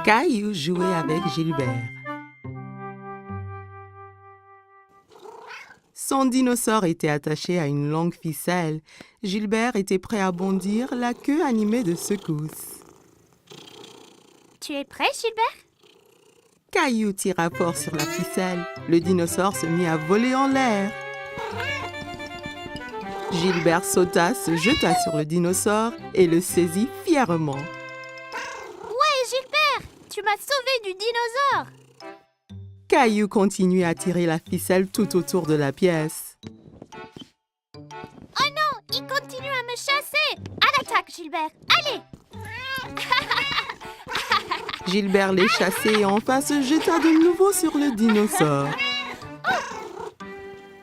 Caillou jouait avec Gilbert. Son dinosaure était attaché à une longue ficelle. Gilbert était prêt à bondir, la queue animée de secousses. Tu es prêt, Gilbert? Caillou tira fort sur la ficelle. Le dinosaure se mit à voler en l'air. Gilbert sauta, se jeta sur le dinosaure et le saisit fièrement. Ouais, Gilbert! Tu m'as sauvé du dinosaure! Caillou continuait à tirer la ficelle tout autour de la pièce. Oh non! Il continue à me chasser! À l'attaque, Gilbert! Allez! Gilbert les chassait et enfin se jeta de nouveau sur le dinosaure.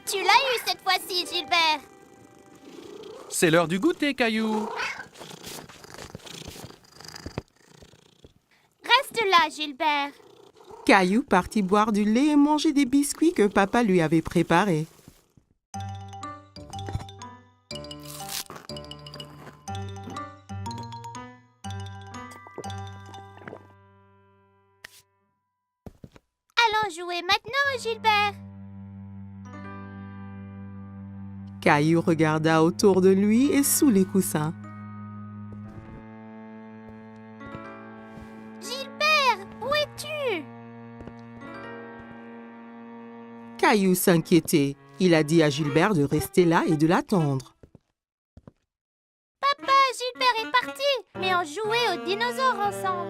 Tu l'as eu cette fois-ci, Gilbert! C'est l'heure du goûter, Caillou. Reste là, Gilbert! Caillou partit boire du lait et manger des biscuits que papa lui avait préparés. Allons jouer maintenant, Gilbert! Caillou regarda autour de lui et sous les coussins. Gilbert, où es-tu? Caillou s'inquiétait. Il a dit à Gilbert de rester là et de l'attendre. Papa, Gilbert est parti, mais on jouait aux dinosaures ensemble.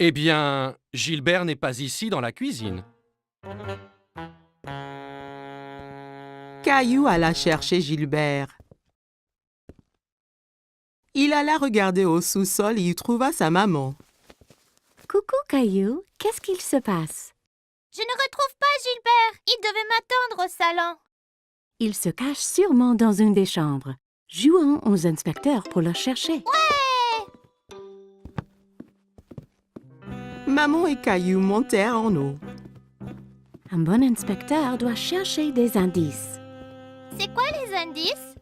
Eh bien, Gilbert n'est pas ici dans la cuisine. Caillou alla chercher Gilbert. Il alla regarder au sous-sol et y trouva sa maman. Coucou Caillou, qu'est-ce qu'il se passe? Je ne retrouve pas Gilbert. Il devait m'attendre au salon. Il se cache sûrement dans une des chambres. Jouons aux inspecteurs pour le chercher. Maman et Caillou montèrent en haut. Un bon inspecteur doit chercher des indices. C'est quoi les indices?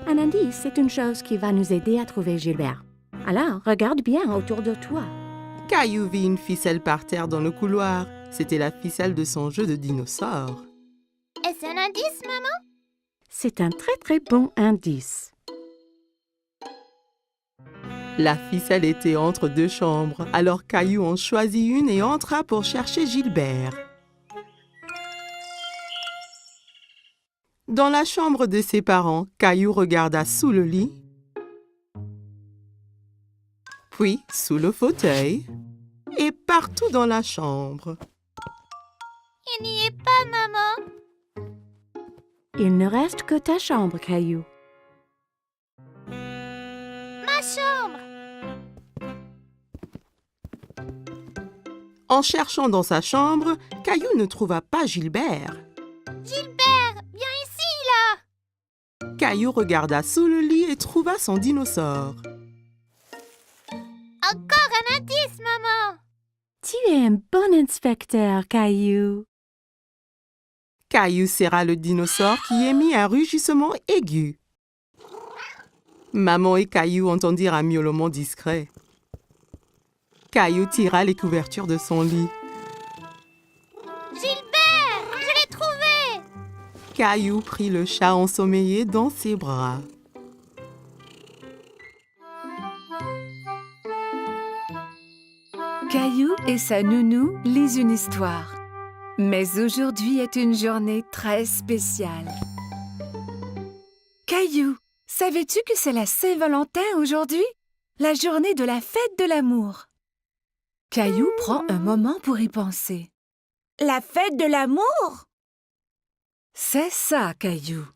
Un indice, c'est une chose qui va nous aider à trouver Gilbert. Alors, regarde bien autour de toi. Caillou vit une ficelle par terre dans le couloir. C'était la ficelle de son jeu de dinosaure. Est-ce un indice, maman? C'est un très bon indice. La ficelle était entre deux chambres. Alors Caillou en choisit une et entra pour chercher Gilbert. Dans la chambre de ses parents, Caillou regarda sous le lit, puis sous le fauteuil et partout dans la chambre. Il n'y est pas, maman. Il ne reste que ta chambre, Caillou. Ma chambre. En cherchant dans sa chambre, Caillou ne trouva pas Gilbert. Gilbert, viens ici, là. Caillou regarda sous le lit et trouva son dinosaure. Encore un indice, maman. Tu es un bon inspecteur, Caillou. Caillou serra le dinosaure qui émit un rugissement aigu. Maman et Caillou entendirent un miaulement discret. Caillou tira les couvertures de son lit. Gilbert, je l'ai trouvé. Caillou prit le chat ensommeillé dans ses bras. Caillou et sa nounou lisent une histoire. Mais aujourd'hui est une journée très spéciale. Caillou, savais-tu que c'est la Saint-Valentin aujourd'hui? La journée de la fête de l'amour. Caillou prend un moment pour y penser. La fête de l'amour? C'est ça, Caillou.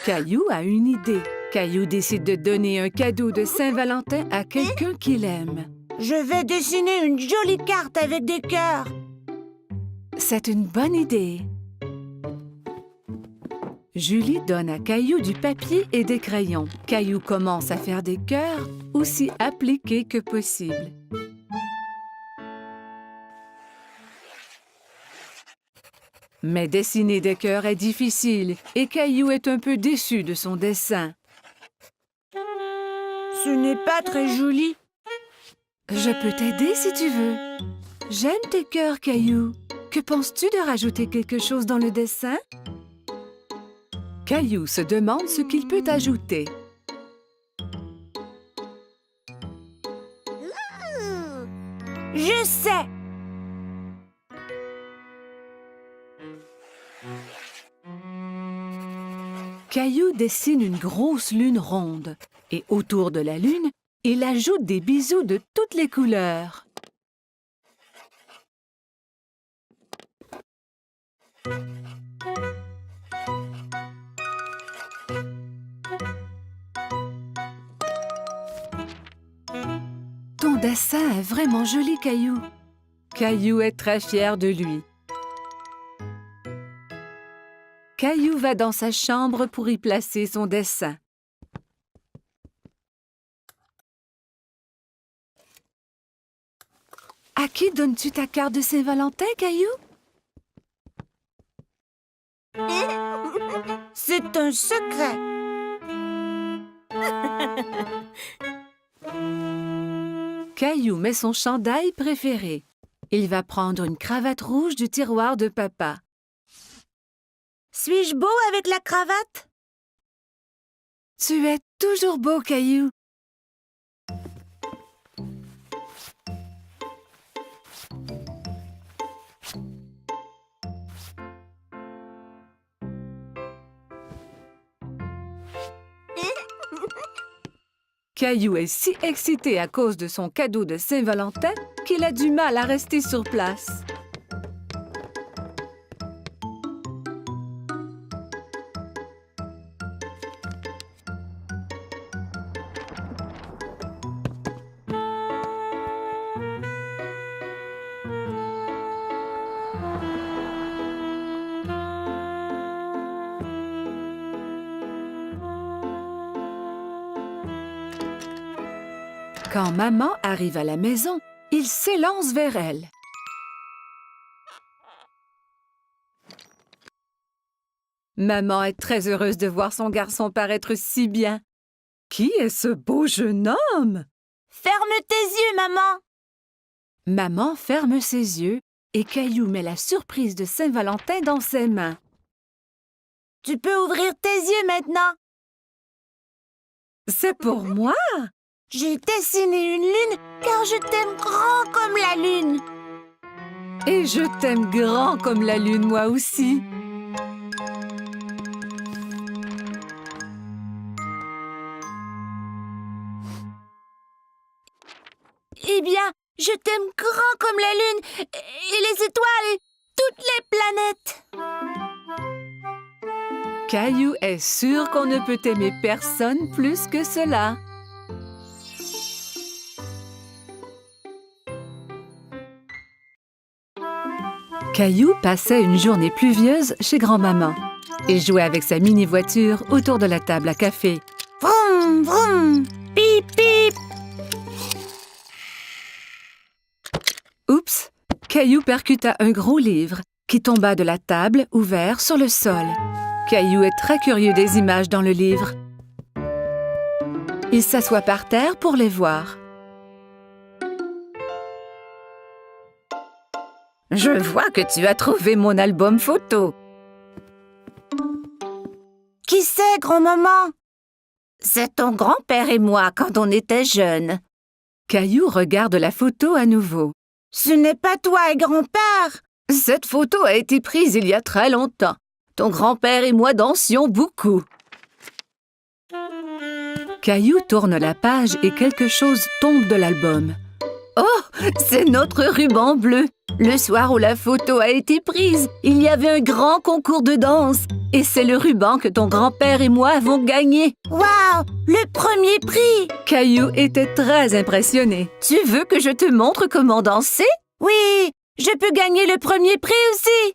Caillou a une idée. Caillou décide de donner un cadeau de Saint-Valentin à quelqu'un qu'il aime. Je vais dessiner une jolie carte avec des cœurs. C'est une bonne idée. Julie donne à Caillou du papier et des crayons. Caillou commence à faire des cœurs aussi appliqués que possible. Mais dessiner des cœurs est difficile et Caillou est un peu déçu de son dessin. Ce n'est pas très joli. Je peux t'aider si tu veux. J'aime tes cœurs, Caillou. Que penses-tu de rajouter quelque chose dans le dessin? Caillou se demande ce qu'il peut ajouter. Je sais. Caillou dessine une grosse lune ronde et autour de la lune, il ajoute des bisous de toutes les couleurs. Ton dessin est vraiment joli, Caillou. Caillou est très fier de lui. Caillou va dans sa chambre pour y placer son dessin. À qui donnes-tu ta carte de Saint-Valentin, Caillou? C'est un secret. Caillou met son chandail préféré. Il va prendre une cravate rouge du tiroir de papa. Suis-je beau avec la cravate? Tu es toujours beau, Caillou. Caillou est si excité à cause de son cadeau de Saint-Valentin qu'il a du mal à rester sur place. Quand maman arrive à la maison, il s'élance vers elle. Maman est très heureuse de voir son garçon paraître si bien. Qui est ce beau jeune homme? Ferme tes yeux, maman. Maman ferme ses yeux et Caillou met la surprise de Saint-Valentin dans ses mains. Tu peux ouvrir tes yeux maintenant. C'est pour moi? J'ai dessiné une lune car je t'aime grand comme la lune. Et je t'aime grand comme la lune, moi aussi. Eh bien, je t'aime grand comme la lune et les étoiles et toutes les planètes. Caillou est sûr qu'on ne peut aimer personne plus que cela. Caillou passait une journée pluvieuse chez grand-maman et jouait avec sa mini-voiture autour de la table à café. Vroom, vroom, pip, pip. Oups! Caillou percuta un gros livre qui tomba de la table ouvert sur le sol. Caillou est très curieux des images dans le livre. Il s'assoit par terre pour les voir. Je vois que tu as trouvé mon album photo. Qui c'est, grand-maman? C'est ton grand-père et moi quand on était jeunes. Caillou regarde la photo à nouveau. Ce n'est pas toi et grand-père. Cette photo a été prise il y a très longtemps. Ton grand-père et moi dansions beaucoup. Caillou tourne la page et quelque chose tombe de l'album. Oh, c'est notre ruban bleu. Le soir où la photo a été prise, il y avait un grand concours de danse. Et c'est le ruban que ton grand-père et moi avons gagné. Waouh, le premier prix. Caillou était très impressionné. Tu veux que je te montre comment danser? Oui, je peux gagner le premier prix aussi.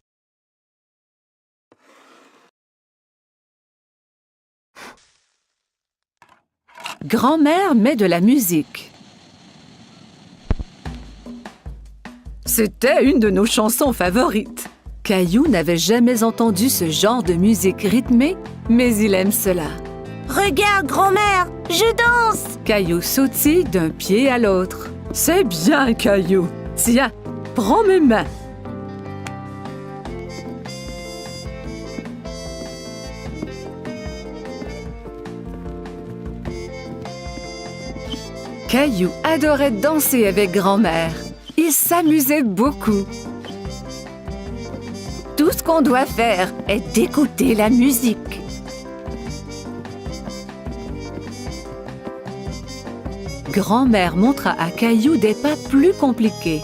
Grand-mère met de la musique. C'était une de nos chansons favorites. Caillou n'avait jamais entendu ce genre de musique rythmée, mais il aime cela. Regarde, grand-mère, je danse. Caillou sautille d'un pied à l'autre. C'est bien, Caillou. Tiens, prends mes mains. Caillou adorait danser avec grand-mère. Il s'amusait beaucoup. Tout ce qu'on doit faire est d'écouter la musique. Grand-mère montra à Caillou des pas plus compliqués.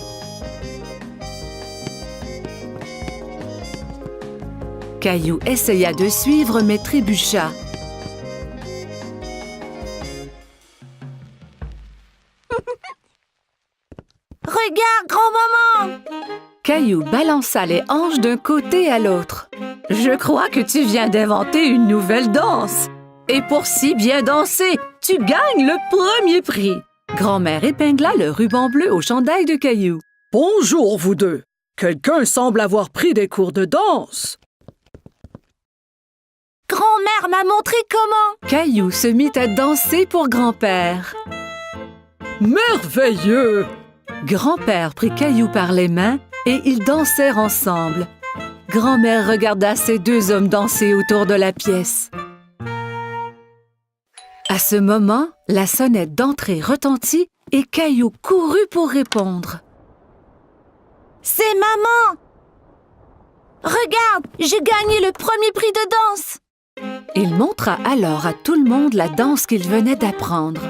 Caillou essaya de suivre mais trébucha. Regarde, grand-maman! Caillou balança les hanches d'un côté à l'autre. « Je crois que tu viens d'inventer une nouvelle danse. Et pour si bien danser, tu gagnes le premier prix. » Grand-mère épingla le ruban bleu au chandail de Caillou. « Bonjour, vous deux. Quelqu'un semble avoir pris des cours de danse. » Grand-mère m'a montré comment! Caillou se mit à danser pour grand-père. « Merveilleux! » Grand-père prit Caillou par les mains et ils dansèrent ensemble. Grand-mère regarda ces deux hommes danser autour de la pièce. À ce moment, la sonnette d'entrée retentit et Caillou courut pour répondre. « C'est maman! Regarde, j'ai gagné le premier prix de danse! » Il montra alors à tout le monde la danse qu'il venait d'apprendre.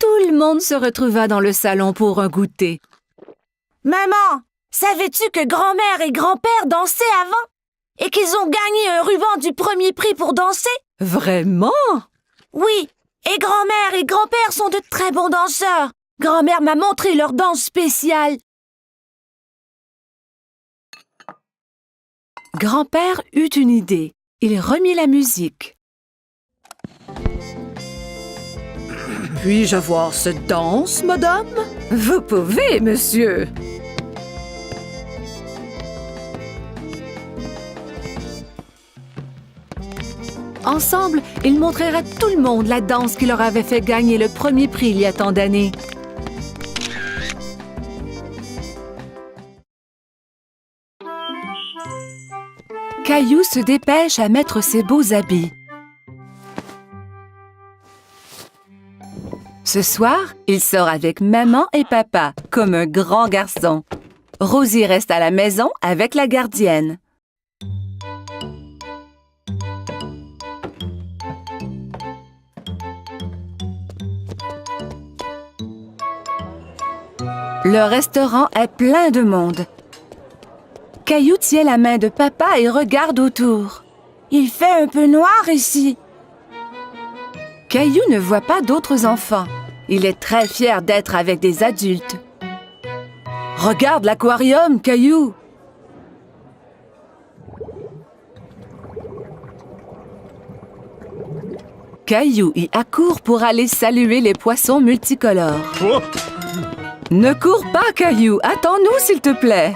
Tout le monde se retrouva dans le salon pour un goûter. « Maman, savais-tu que grand-mère et grand-père dansaient avant? Et qu'ils ont gagné un ruban du premier prix pour danser? » « Vraiment? » Oui, et grand-mère et grand-père sont de très bons danseurs. Grand-mère m'a montré leur danse spéciale. Grand-père eut une idée. Il remit la musique. « Puis-je avoir cette danse, madame? »« Vous pouvez, monsieur. » Ensemble, ils montrèrent à tout le monde la danse qui leur avait fait gagner le premier prix il y a tant d'années. Caillou se dépêche à mettre ses beaux habits. Ce soir, il sort avec maman et papa, comme un grand garçon. Rosie reste à la maison avec la gardienne. Le restaurant est plein de monde. Caillou tient la main de papa et regarde autour. Il fait un peu noir ici. Caillou ne voit pas d'autres enfants. Il est très fier d'être avec des adultes. Regarde l'aquarium, Caillou! Caillou y accourt pour aller saluer les poissons multicolores. Oh! Ne cours pas, Caillou! Attends-nous, s'il te plaît!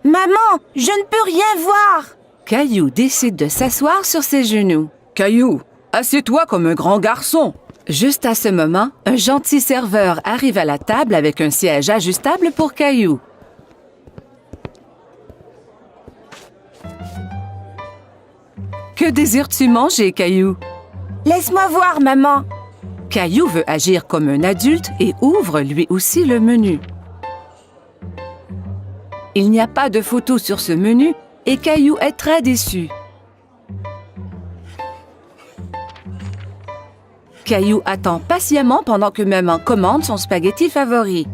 Maman, je ne peux rien voir. Caillou décide de s'asseoir sur ses genoux. « Caillou, assieds-toi comme un grand garçon. » Juste à ce moment, un gentil serveur arrive à la table avec un siège ajustable pour Caillou. Que désires-tu manger, Caillou? Laisse-moi voir, maman. Caillou veut agir comme un adulte et ouvre lui aussi le menu. Il n'y a pas de photo sur ce menu et Caillou est très déçu. Caillou attend patiemment pendant que maman commande son spaghetti favori.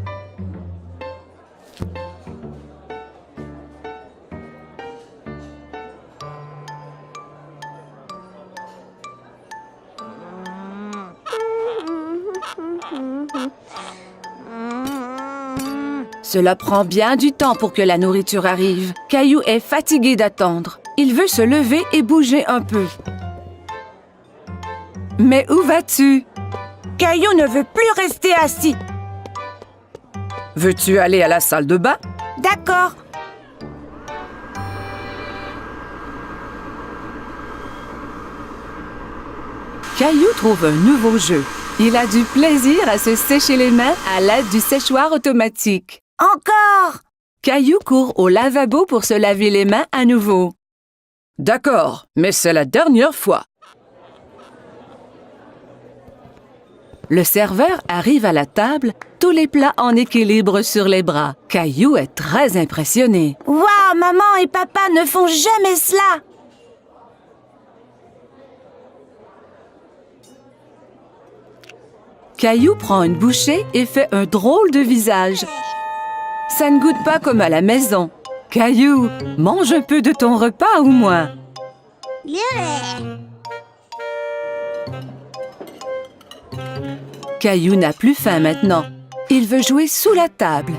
Cela prend bien du temps pour que la nourriture arrive. Caillou est fatigué d'attendre. Il veut se lever et bouger un peu. Mais où vas-tu? Caillou ne veut plus rester assis. Veux-tu aller à la salle de bain? D'accord. Caillou trouve un nouveau jeu. Il a du plaisir à se sécher les mains à l'aide du séchoir automatique. Encore. Caillou court au lavabo pour se laver les mains à nouveau. D'accord, mais c'est la dernière fois. Le serveur arrive à la table, tous les plats en équilibre sur les bras. Caillou est très impressionné. Waouh, maman et papa ne font jamais cela. Caillou prend une bouchée et fait un drôle de visage. Ça ne goûte pas comme à la maison. Caillou, mange un peu de ton repas au moins. Caillou n'a plus faim maintenant. Il veut jouer sous la table.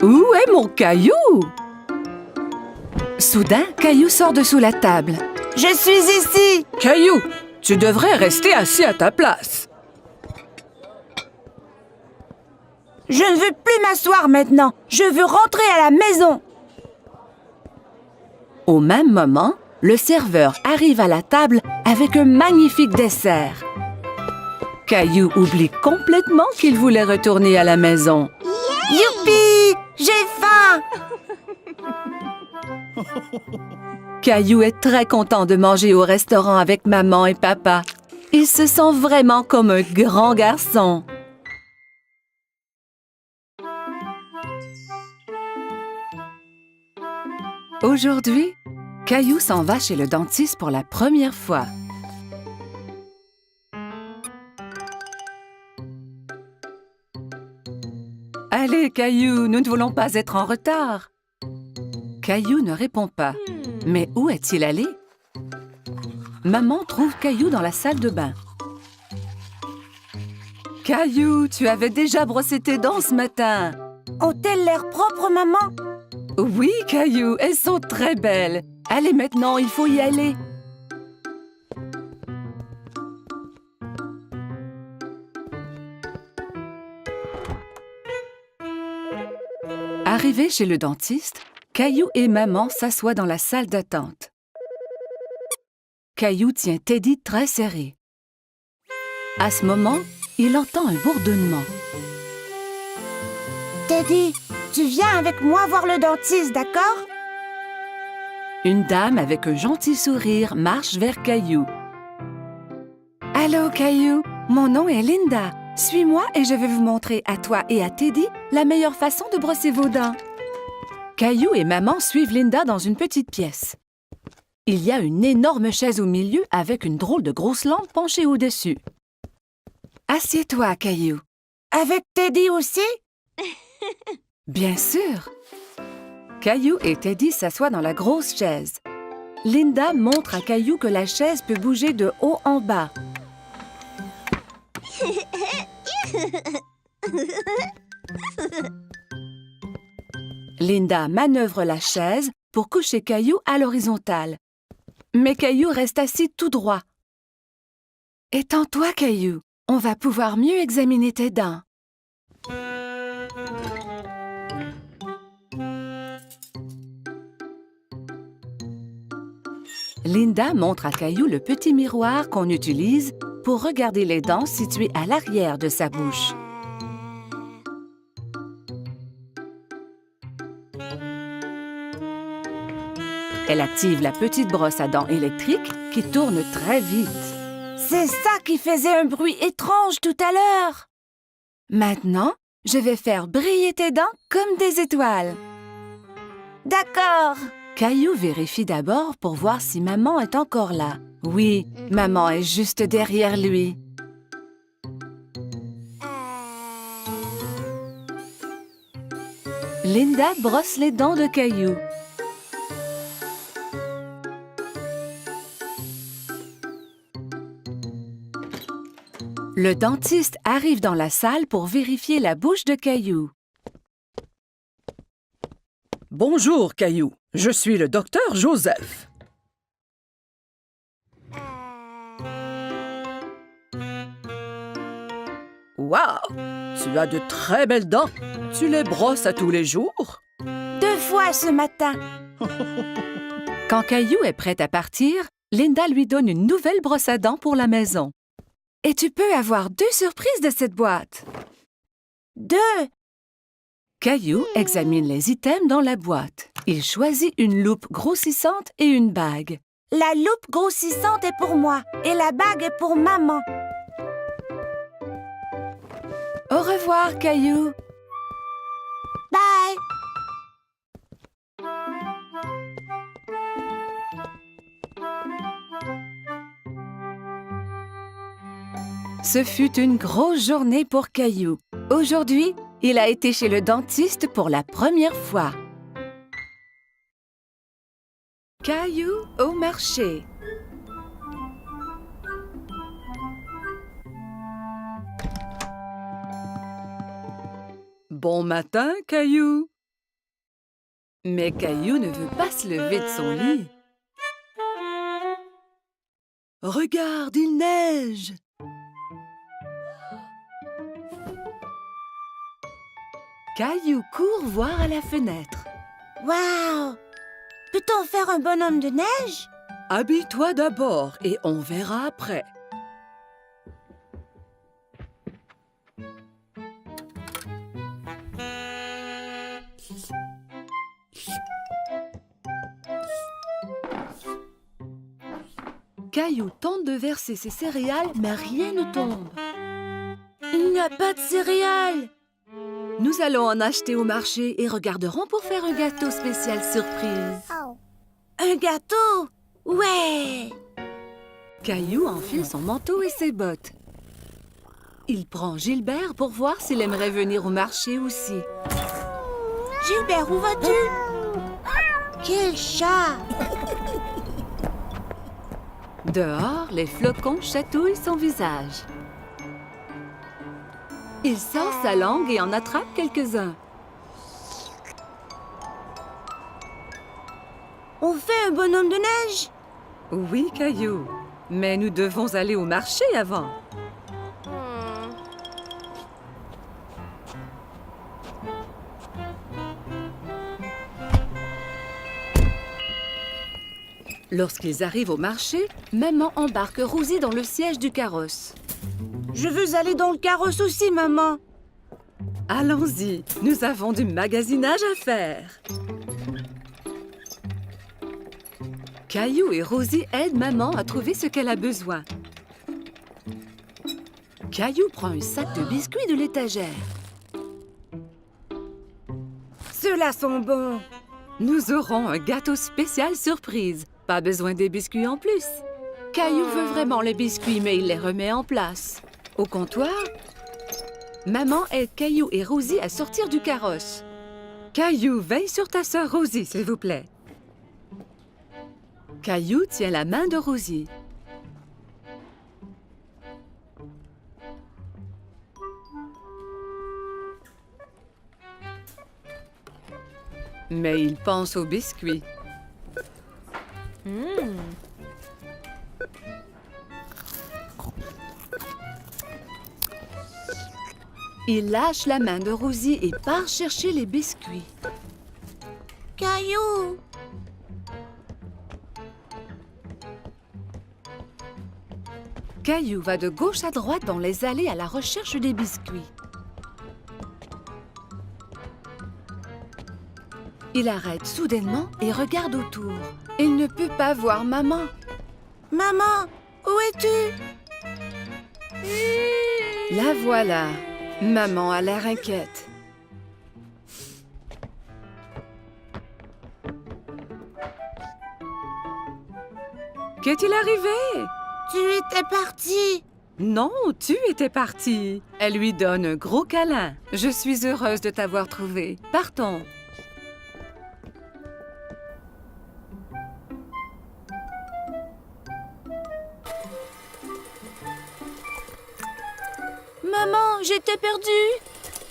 Où est mon Caillou? Soudain, Caillou sort de sous la table. Je suis ici. Caillou, tu devrais rester assis à ta place. Je ne veux plus m'asseoir maintenant. Je veux rentrer à la maison. Au même moment, le serveur arrive à la table avec un magnifique dessert. Caillou oublie complètement qu'il voulait retourner à la maison. Youpi! J'ai faim. Caillou est très content de manger au restaurant avec maman et papa. Il se sent vraiment comme un grand garçon. Aujourd'hui, Caillou s'en va chez le dentiste pour la première fois. Allez, Caillou, nous ne voulons pas être en retard. Caillou ne répond pas. Mais où est-il allé? Maman trouve Caillou dans la salle de bain. Caillou, tu avais déjà brossé tes dents ce matin. Ont-elles l'air propres, maman? Oui, Caillou, elles sont très belles. Allez maintenant, il faut y aller. Arrivé chez le dentiste, Caillou et maman s'assoient dans la salle d'attente. Caillou tient Teddy très serré. À ce moment, il entend un bourdonnement. Teddy, tu viens avec moi voir le dentiste, d'accord? Une dame avec un gentil sourire marche vers Caillou. « Allô, Caillou, mon nom est Linda. Suis-moi et je vais vous montrer à toi et à Teddy la meilleure façon de brosser vos dents. » Caillou et maman suivent Linda dans une petite pièce. Il y a une énorme chaise au milieu avec une drôle de grosse lampe penchée au-dessus. « Assieds-toi, Caillou. » Avec Teddy aussi? Bien sûr. Caillou et Teddy s'assoient dans la grosse chaise. Linda montre à Caillou que la chaise peut bouger de haut en bas. Linda manœuvre la chaise pour coucher Caillou à l'horizontale. Mais Caillou reste assis tout droit. « Étends-toi, Caillou. On va pouvoir mieux examiner tes dents. » Linda montre à Caillou le petit miroir qu'on utilise pour regarder les dents situées à l'arrière de sa bouche. Elle active la petite brosse à dents électrique qui tourne très vite. C'est ça qui faisait un bruit étrange tout à l'heure. Maintenant, je vais faire briller tes dents comme des étoiles. D'accord. Caillou vérifie d'abord pour voir si maman est encore là. Oui, maman est juste derrière lui. Linda brosse les dents de Caillou. Le dentiste arrive dans la salle pour vérifier la bouche de Caillou. Bonjour, Caillou. Je suis le docteur Joseph. Wow! Tu as de très belles dents. Tu les brosses à tous les jours? 2 fois ce matin. Quand Caillou est prêt à partir, Linda lui donne une nouvelle brosse à dents pour la maison. Et tu peux avoir 2 surprises de cette boîte. 2. Caillou examine les items dans la boîte. Il choisit une loupe grossissante et une bague. La loupe grossissante est pour moi et la bague est pour maman. Au revoir, Caillou. Bye. Ce fut une grosse journée pour Caillou. Aujourd'hui, il a été chez le dentiste pour la première fois. Caillou au marché. Bon matin, Caillou. Mais Caillou ne veut pas se lever de son lit. Regarde, il neige. Caillou court voir à la fenêtre. Wow! Peut-on faire un bonhomme de neige? Habille-toi d'abord et on verra après. Caillou tente de verser ses céréales, mais rien ne tombe. Il n'y a pas de céréales. Nous allons en acheter au marché et regarderons pour faire un gâteau spécial surprise. Un gâteau? Ouais! Caillou enfile son manteau et ses bottes. Il prend Gilbert pour voir s'il aimerait venir au marché aussi. Gilbert, où vas-tu? Quel chat! Dehors, les flocons chatouillent son visage. Il sort sa langue et en attrape quelques-uns. On fait un bonhomme de neige? Oui, Caillou, mais nous devons aller au marché avant. Lorsqu'ils arrivent au marché, maman embarque Rosie dans le siège du carrosse. Je veux aller dans le carrosse aussi, maman. Allons-y, nous avons du magasinage à faire. Caillou et Rosie aident maman à trouver ce qu'elle a besoin. Caillou prend un sac de biscuits de l'étagère. Ceux-là sont bons. Nous aurons un gâteau spécial surprise. Pas besoin des biscuits en plus. Caillou veut vraiment les biscuits, mais il les remet en place. Au comptoir, maman aide Caillou et Rosie à sortir du carrosse. Caillou, veille sur ta sœur Rosie, s'il vous plaît. Caillou tient la main de Rosie. Mais il pense aux biscuits. Il lâche la main de Rosie et part chercher les biscuits. Caillou! Caillou va de gauche à droite dans les allées à la recherche des biscuits. Il arrête soudainement et regarde autour. Il ne peut pas voir maman. Maman, où es-tu? La voilà. Maman a l'air inquiète. Qu'est-il arrivé? Tu étais partie. Non, tu étais partie. Elle lui donne un gros câlin. Je suis heureuse de t'avoir trouvé. Partons. Maman, j'étais perdue.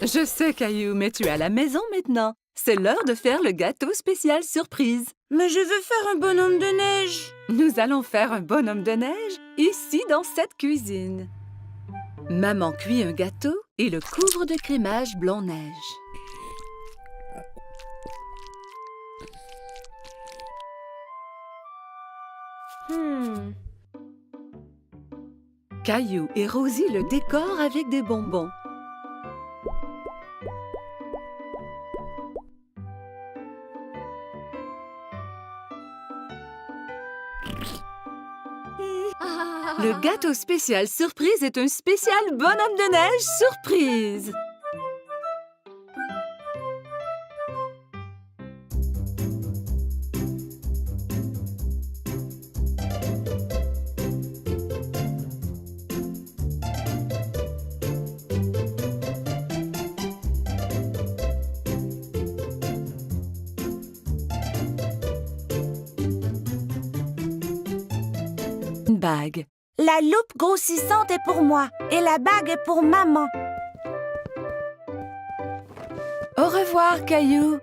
Je sais, Caillou, mais tu es à la maison maintenant. C'est l'heure de faire le gâteau spécial surprise. Mais je veux faire un bonhomme de neige. Nous allons faire un bonhomme de neige ici dans cette cuisine. Maman cuit un gâteau et le couvre de crémage blanc-neige. Caillou et Rosie le décorent avec des bonbons. Le gâteau spécial surprise est un spécial bonhomme de neige surprise. Une bague. La loupe grossissante est pour moi et la bague est pour maman. Au revoir, Caillou.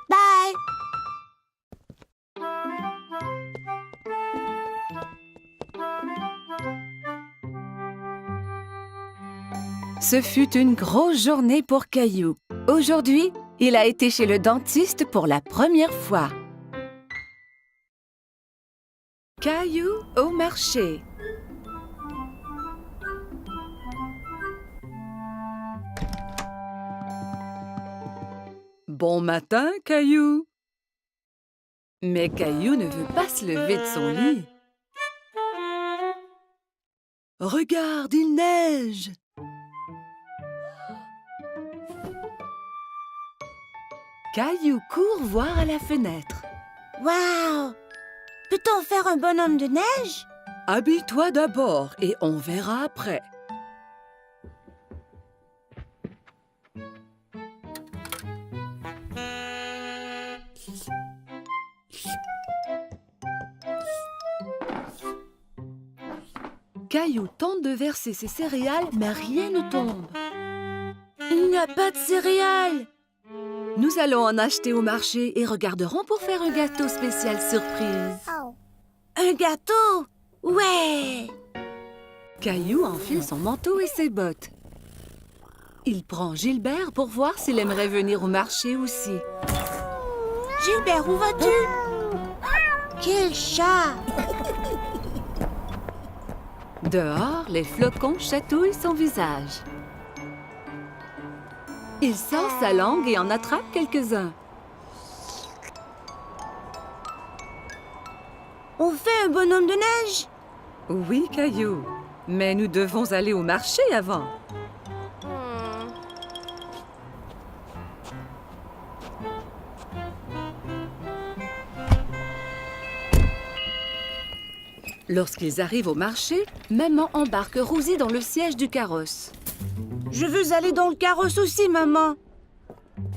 Bye. Ce fut une grosse journée pour Caillou. Aujourd'hui, il a été chez le dentiste pour la première fois. Caillou au marché. Bon matin, Caillou. Mais Caillou ne veut pas se lever de son lit. Regarde, il neige. Caillou court voir à la fenêtre. Waouh! Peut-on faire un bonhomme de neige? Habille-toi d'abord et on verra après. Caillou tente de verser ses céréales, mais rien ne tombe. Il n'y a pas de céréales. Nous allons en acheter au marché et regarderons pour faire un gâteau spécial surprise. Un gâteau? Ouais! Caillou enfile son manteau et ses bottes. Il prend Gilbert pour voir s'il aimerait venir au marché aussi. Gilbert, où vas-tu? Quel chat! Dehors, les flocons chatouillent son visage. Il sort sa langue et en attrape quelques-uns. On fait un bonhomme de neige? Oui, Caillou, mais nous devons aller au marché avant. Lorsqu'ils arrivent au marché, maman embarque Rosie dans le siège du carrosse. Je veux aller dans le carrosse aussi, maman.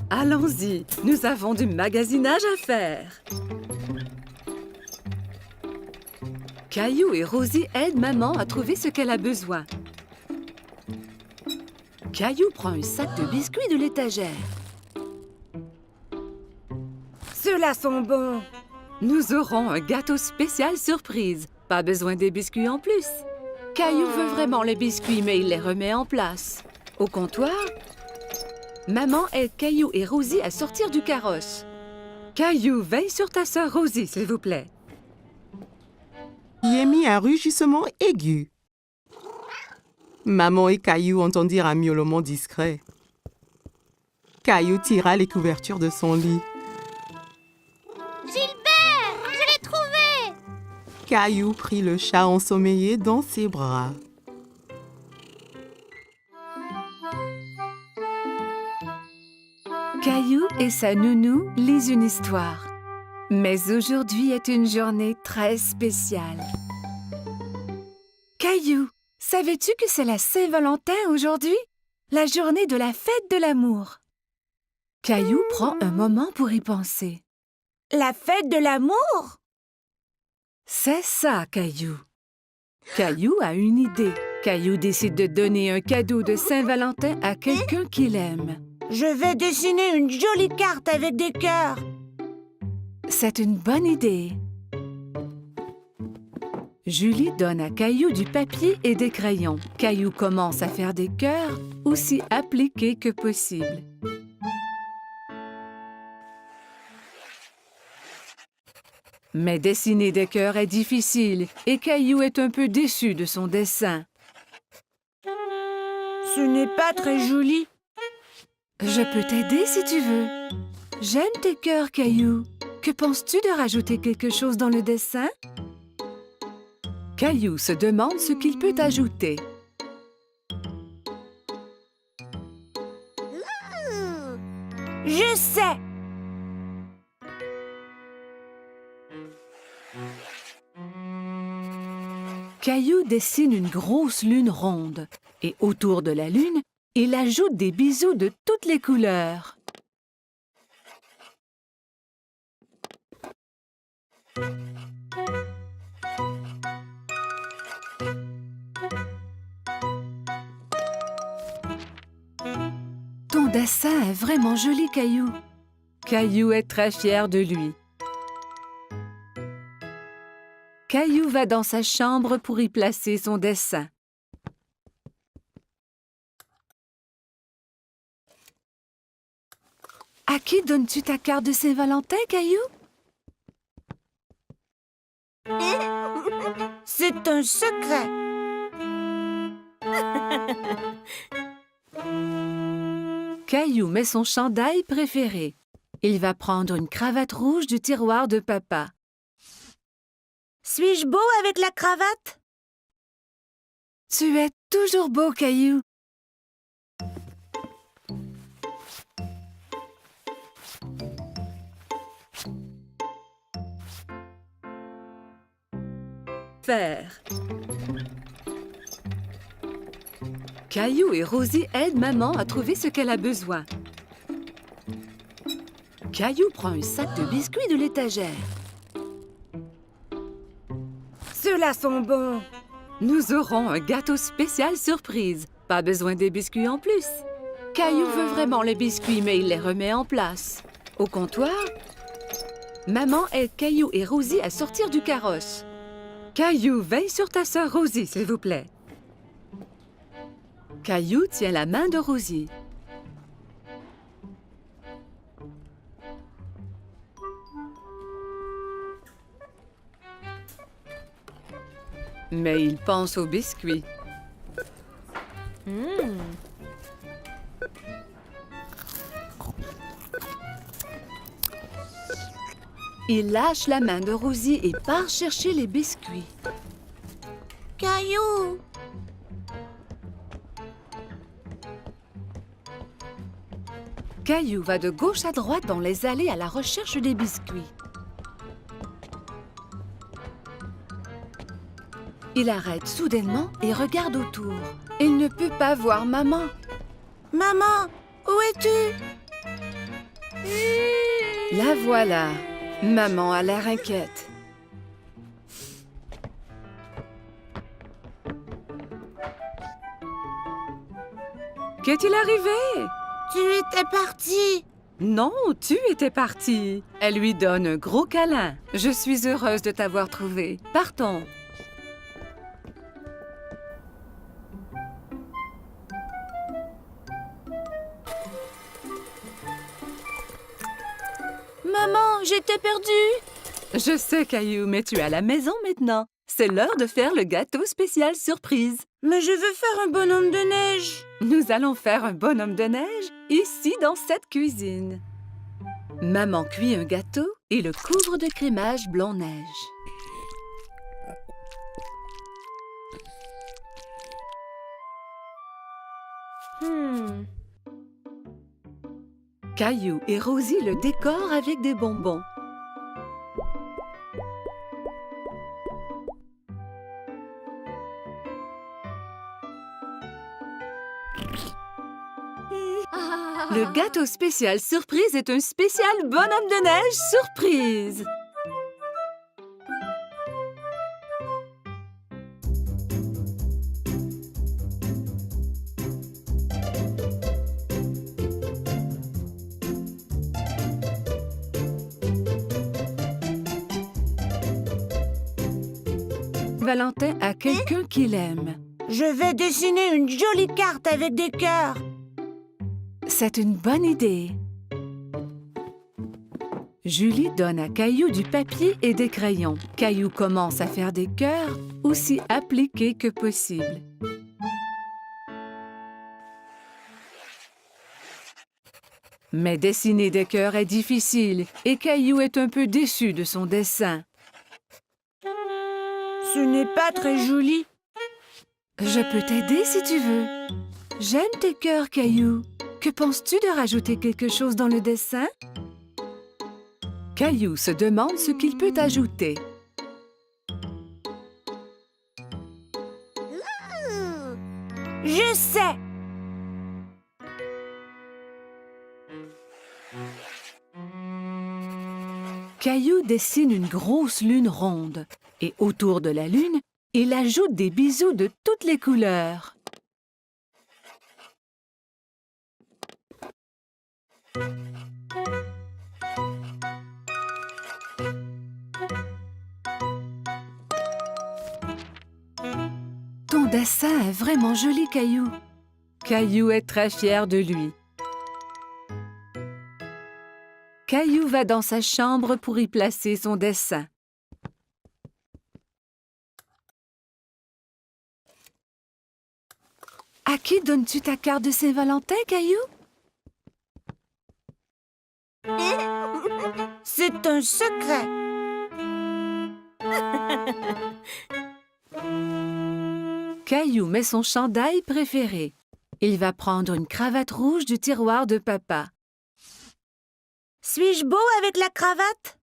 Allons-y, nous avons du magasinage à faire. Caillou et Rosie aident maman à trouver ce qu'elle a besoin. Caillou prend un sac de biscuits de l'étagère. Ceux-là sont bons. Nous aurons un gâteau spécial surprise. Pas besoin des biscuits en plus. Caillou veut vraiment les biscuits, mais il les remet en place. Au comptoir, maman aide Caillou et Rosie à sortir du carrosse. Caillou, veille sur ta sœur Rosie, s'il vous plaît. Y émit un rugissement aigu. Maman et Caillou entendirent un miaulement discret. Caillou tira les couvertures de son lit. Gilbert, je l'ai trouvé! Caillou prit le chat ensommeillé dans ses bras. Caillou et sa nounou lisent une histoire. Mais aujourd'hui est une journée très spéciale. Caillou, savais-tu que c'est la Saint-Valentin aujourd'hui? La journée de la fête de l'amour. Caillou prend un moment pour y penser. La fête de l'amour? C'est ça, Caillou. Caillou a une idée. Caillou décide de donner un cadeau de Saint-Valentin à quelqu'un qu'il aime. Je vais dessiner une jolie carte avec des cœurs. C'est une bonne idée. Julie donne à Caillou du papier et des crayons. Caillou commence à faire des cœurs aussi appliqués que possible. Mais dessiner des cœurs est difficile et Caillou est un peu déçu de son dessin. Ce n'est pas très joli. Je peux t'aider si tu veux. J'aime tes cœurs, Caillou. Que penses-tu de rajouter quelque chose dans le dessin? Caillou se demande ce qu'il peut ajouter. Je sais. Caillou dessine une grosse lune ronde et autour de la lune, il ajoute des bisous de toutes les couleurs. Ton dessin est vraiment joli, Caillou. Caillou est très fier de lui. Caillou va dans sa chambre pour y placer son dessin. À qui donnes-tu ta carte de Saint-Valentin, Caillou? C'est un secret. Caillou met son chandail préféré. Il va prendre une cravate rouge du tiroir de papa. Suis-je beau avec la cravate? Tu es toujours beau, Caillou. Faire. Caillou et Rosie aident maman à trouver ce qu'elle a besoin. Caillou prend un sac de biscuits de l'étagère. Ceux-là sont bons. Nous aurons un gâteau spécial surprise. Pas besoin des biscuits en plus. Caillou veut vraiment les biscuits, mais il les remet en place. Au comptoir, maman aide Caillou et Rosie à sortir du carrosse. Caillou, veille sur ta sœur Rosie, s'il vous plaît. Caillou tient la main de Rosie. Mais il pense aux biscuits. Il lâche la main de Rosie et part chercher les biscuits. Caillou. Caillou va de gauche à droite dans les allées à la recherche des biscuits. Il arrête soudainement et regarde autour. Il ne peut pas voir maman. Maman, où es-tu? La voilà. Maman a l'air inquiète. Qu'est-il arrivé? Tu étais partie. Non, tu étais partie. Elle lui donne un gros câlin. Je suis heureuse de t'avoir trouvé. Partons. Maman, j'étais perdue. Je sais, Caillou, mais tu es à la maison maintenant. C'est l'heure de faire le gâteau spécial surprise. Mais je veux faire un bonhomme de neige. Nous allons faire un bonhomme de neige ici dans cette cuisine. Maman cuit un gâteau et le couvre de crémage blanc-neige. Caillou et Rosie le décorent avec des bonbons. Le gâteau spécial surprise est un spécial bonhomme de neige surprise. Saint-Valentin à quelqu'un qu'il aime. Je vais dessiner une jolie carte avec des cœurs. C'est une bonne idée. Julie donne à Caillou du papier et des crayons. Caillou commence à faire des cœurs aussi appliqués que possible. Mais dessiner des cœurs est difficile et Caillou est un peu déçu de son dessin. Ce n'est pas très joli. Je peux t'aider si tu veux. J'aime tes cœurs, Caillou. Que penses-tu de rajouter quelque chose dans le dessin? Caillou se demande ce qu'il peut ajouter. Je sais. Caillou dessine une grosse lune ronde et autour de la lune, il ajoute des bisous de toutes les couleurs. Ton dessin est vraiment joli, Caillou. Caillou est très fier de lui. Caillou va dans sa chambre pour y placer son dessin. À qui donnes-tu ta carte de Saint-Valentin, Caillou? C'est un secret. Caillou met son chandail préféré. Il va prendre une cravate rouge du tiroir de papa. Suis-je beau avec la cravate?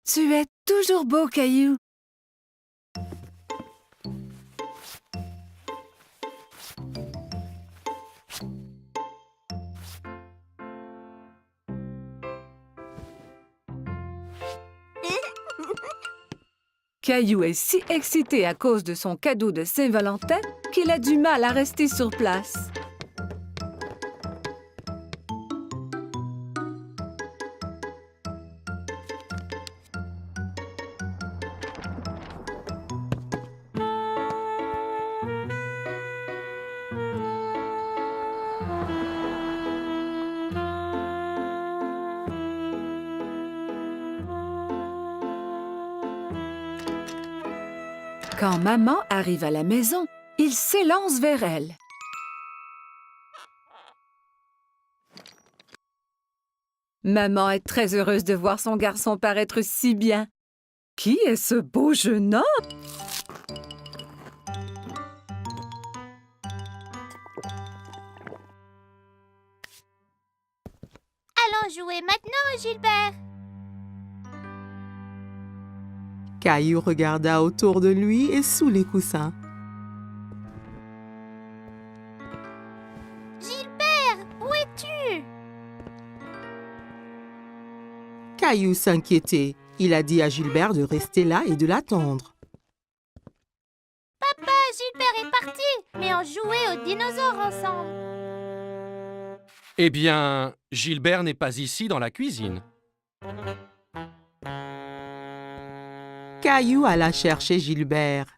Tu es toujours beau, Caillou. Caillou est si excité à cause de son cadeau de Saint-Valentin qu'il a du mal à rester sur place. Quand maman arrive à la maison, il s'élance vers elle. Maman est très heureuse de voir son garçon paraître si bien. Qui est ce beau jeune homme? Allons jouer maintenant, Gilbert. Caillou regarda autour de lui et sous les coussins. Gilbert, où es-tu? Caillou s'inquiétait. Il a dit à Gilbert de rester là et de l'attendre. Papa, Gilbert est parti, mais on jouait aux dinosaures ensemble. Eh bien, Gilbert n'est pas ici dans la cuisine. Caillou alla chercher Gilbert.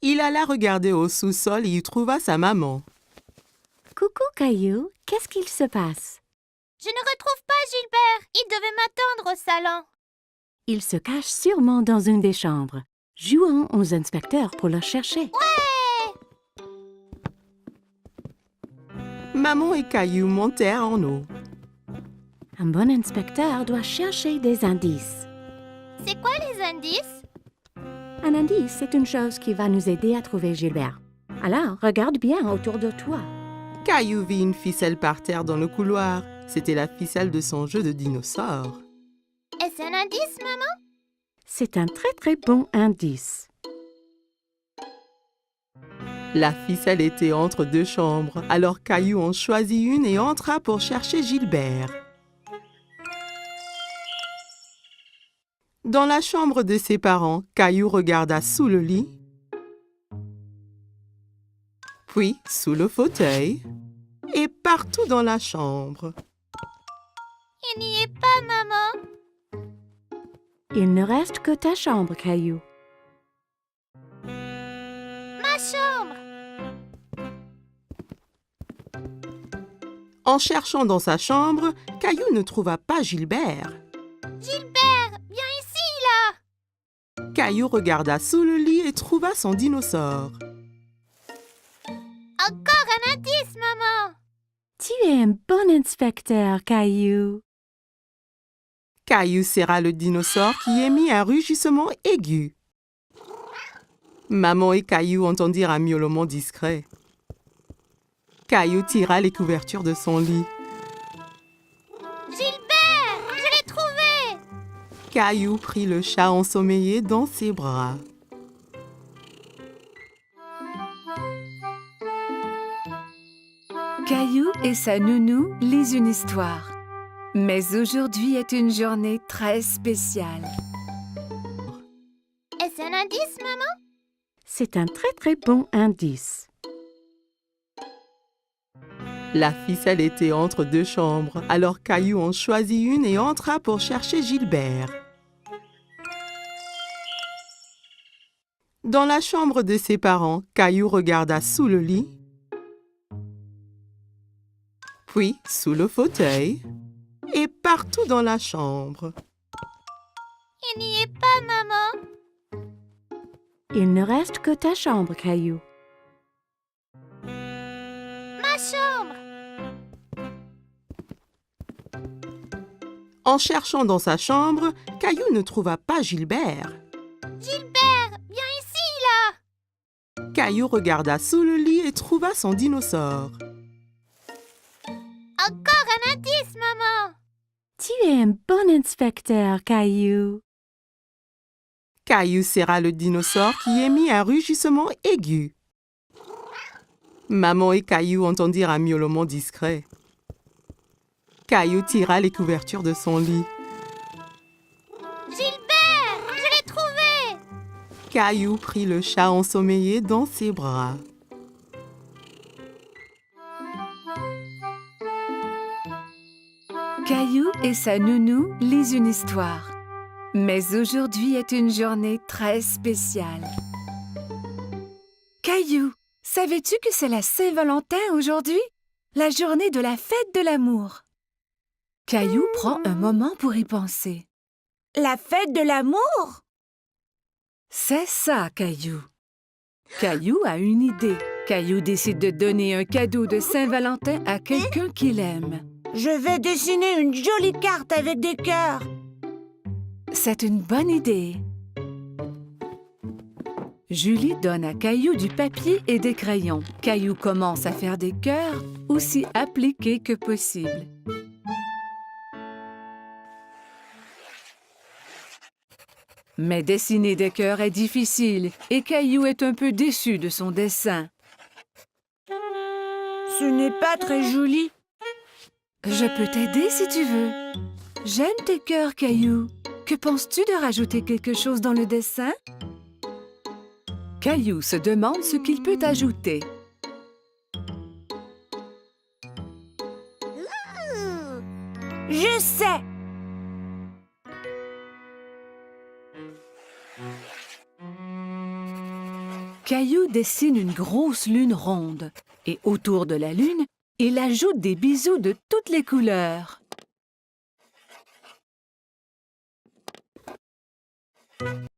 Il alla regarder au sous-sol et y trouva sa maman. Coucou, Caillou. Qu'est-ce qu'il se passe? Je ne retrouve pas Gilbert. Il devait m'attendre au salon. Il se cache sûrement dans une des chambres. Jouons aux inspecteurs pour le chercher. Maman et Caillou montèrent en haut. Un bon inspecteur doit chercher des indices. C'est quoi les indices? Un indice, c'est une chose qui va nous aider à trouver Gilbert. Alors, regarde bien autour de toi. Caillou vit une ficelle par terre dans le couloir. C'était la ficelle de son jeu de dinosaure. Est-ce un indice, maman? C'est un très très bon indice. La ficelle était entre deux chambres. Alors Caillou en choisit une et entra pour chercher Gilbert. Dans la chambre de ses parents, Caillou regarda sous le lit, puis sous le fauteuil et partout dans la chambre. Il n'y est pas, maman. Il ne reste que ta chambre, Caillou. Ma chambre. En cherchant dans sa chambre, Caillou ne trouva pas Gilbert. Gilbert, viens ici, là. Caillou regarda sous le lit et trouva son dinosaure. Encore un indice, maman. Tu es un bon inspecteur, Caillou. Caillou serra le dinosaure qui émit un rugissement aigu. Maman et Caillou entendirent un miaulement discret. Caillou tira les couvertures de son lit. Gilbert, je l'ai trouvé. Caillou prit le chat ensommeillé dans ses bras. Caillou et sa nounou lisent une histoire. Mais aujourd'hui est une journée très spéciale. Est-ce un indice, maman? C'est un très très bon indice. La ficelle était entre deux chambres, alors Caillou en choisit une et entra pour chercher Gilbert. Dans la chambre de ses parents, Caillou regarda sous le lit, puis sous le fauteuil et partout dans la chambre. Il n'y est pas, maman. Il ne reste que ta chambre, Caillou. Ma chambre. En cherchant dans sa chambre, Caillou ne trouva pas Gilbert. Gilbert, viens ici, là. Caillou regarda sous le lit et trouva son dinosaure. Encore un indice, maman. Tu es un bon inspecteur, Caillou. Caillou serra le dinosaure qui émit un rugissement aigu. Maman et Caillou entendirent un miaulement discret. Caillou tira les couvertures de son lit. Gilbert, je l'ai trouvé. Caillou prit le chat ensommeillé dans ses bras. Caillou et sa nounou lisent une histoire. Mais aujourd'hui est une journée très spéciale. Caillou, savais-tu que c'est la Saint-Valentin aujourd'hui? La journée de la fête de l'amour. Caillou prend un moment pour y penser. La fête de l'amour? C'est ça, Caillou. Caillou a une idée. Caillou décide de donner un cadeau de Saint-Valentin à quelqu'un qu'il aime. Je vais dessiner une jolie carte avec des cœurs. C'est une bonne idée. Julie donne à Caillou du papier et des crayons. Caillou commence à faire des cœurs aussi appliqués que possible. Mais dessiner des cœurs est difficile et Caillou est un peu déçu de son dessin. Ce n'est pas très joli. Je peux t'aider si tu veux. J'aime tes cœurs, Caillou. Que penses-tu de rajouter quelque chose dans le dessin? Caillou se demande ce qu'il peut ajouter. Je sais. Caillou dessine une grosse lune ronde et autour de la lune, il ajoute des bisous de toutes les couleurs.